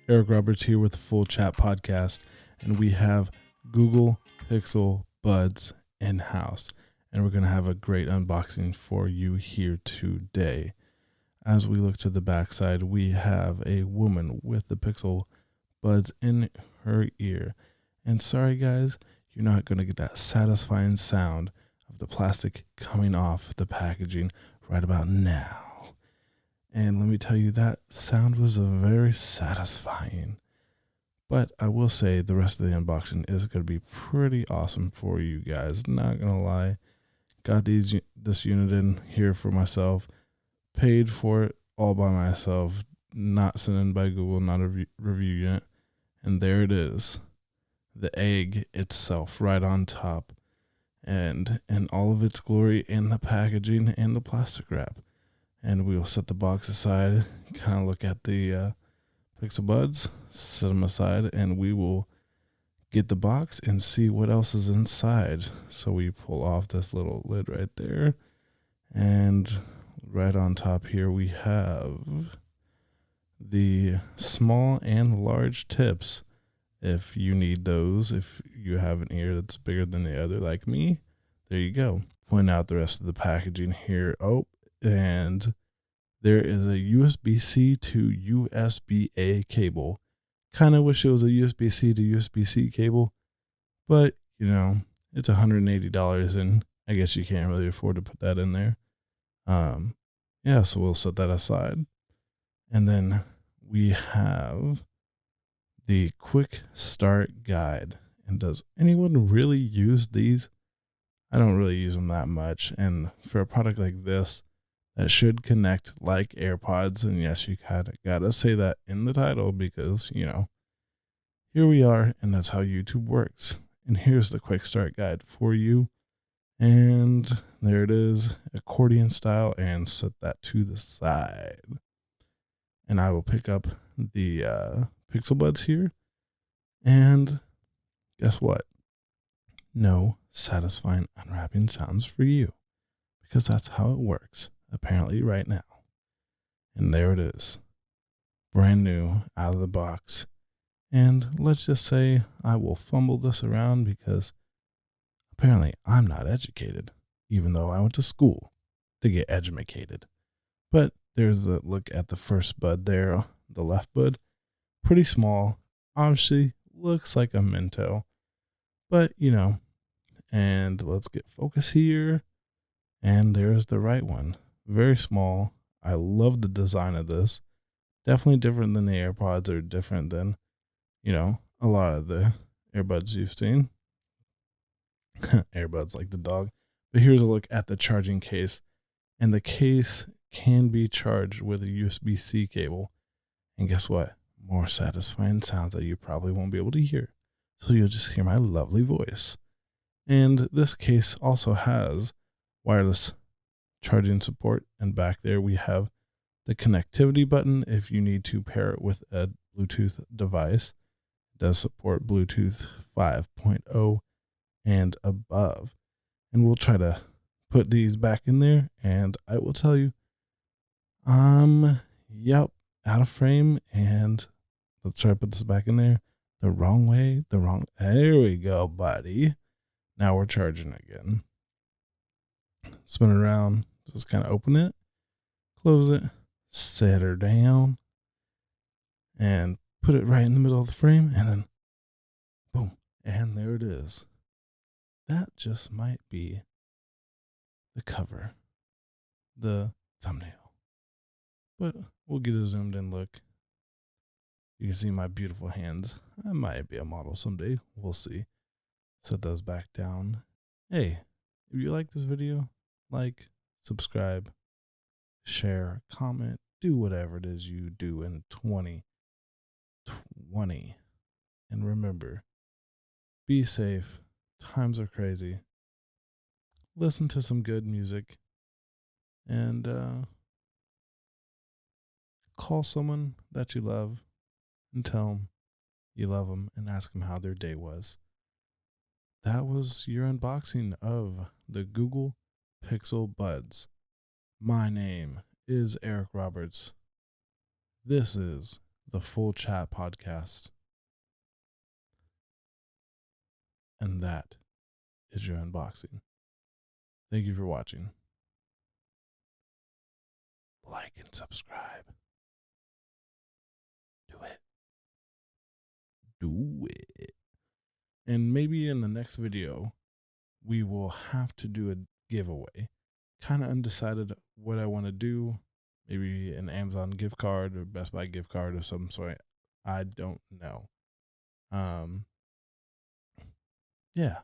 Eric Roberts here with the Full Chat Podcast, and we have Google Pixel Buds in-house, and we're going to have a great unboxing for you here today. As we look to the backside, we have a woman with the Pixel Buds in her ear, and sorry guys, you're not going to get that satisfying sound of the plastic coming off the packaging right about now. And let me tell you, that sound was very satisfying. But I will say the rest of the unboxing is going to be pretty awesome for you guys. Not going to lie. Got this unit in here for myself. Paid for it all by myself. Not sent in by Google, not a review unit. And there it is. The egg itself right on top. And in all of its glory in the packaging and the plastic wrap. And we will set the box aside, kind of look at the Pixel Buds, set them aside, and we will get the box and see what else is inside. So we pull off this little lid right there. And right on top here we have the small and large tips. If you need those, if you have an ear that's bigger than the other like me, there you go. Point out the rest of the packaging here. Oh, and there is a USB-C to USB-A cable. Kind of wish it was a USB-C to USB-C cable, but, you know, it's $180, and I guess you can't really afford to put that in there. Yeah, so we'll set that aside. And then we have the quick start guide. And does anyone really use these? I don't really use them that much. And for a product like this that should connect like AirPods, and yes, you gotta say that in the title because, you know, here we are, and that's how YouTube works. And here's the quick start guide for you. And there it is, accordion style, and set that to the side. And I will pick up the Pixel Buds here. And guess what? No satisfying unwrapping sounds for you, because that's how it works, apparently right now. And there it is, brand new out of the box. And let's just say I will fumble this around because apparently I'm not educated, even though I went to school to get educated. But there's a look at the first bud there, the left bud. Pretty small. Obviously looks like a Minto. But, you know, and let's get focus here. And there's the right one. Very small. I love the design of this. Definitely different than the AirPods, or different than, you know, a lot of the earbuds you've seen. Earbuds like the dog. But here's a look at the charging case. And the case can be charged with a USB-C cable. And guess what? More satisfying sounds that you probably won't be able to hear. So you'll just hear my lovely voice. And this case also has wireless charging support. And back there we have the connectivity button if you need to pair it with a Bluetooth device. It does support Bluetooth 5.0 and above. And we'll try to put these back in there, and I will tell you, yep, out of frame. And let's try to put this back in there the wrong way. There we go, buddy. Now we're charging again. Spin it around, just kind of open it, close it, set her down, and put it right in the middle of the frame, and then boom, and there it is. That just might be the cover, the thumbnail. But we'll get a zoomed in look. You can see my beautiful hands. I might be a model someday. We'll see. Set those back down. Hey, if you like this video, like, subscribe, share, comment, do whatever it is you do in 2020. And remember, be safe. Times are crazy. Listen to some good music. And call someone that you love and tell them you love them and ask them how their day was. That was your unboxing of the Google Pixel Buds. My name is Eric Roberts. This is the Full Chat podcast. And that is your unboxing. Thank you for watching. Like and subscribe. Do it. Do it. And maybe in the next video, we will have to do a giveaway. Kind of undecided what I want to do. Maybe an Amazon gift card or Best Buy gift card of some sort. I don't know. Yeah.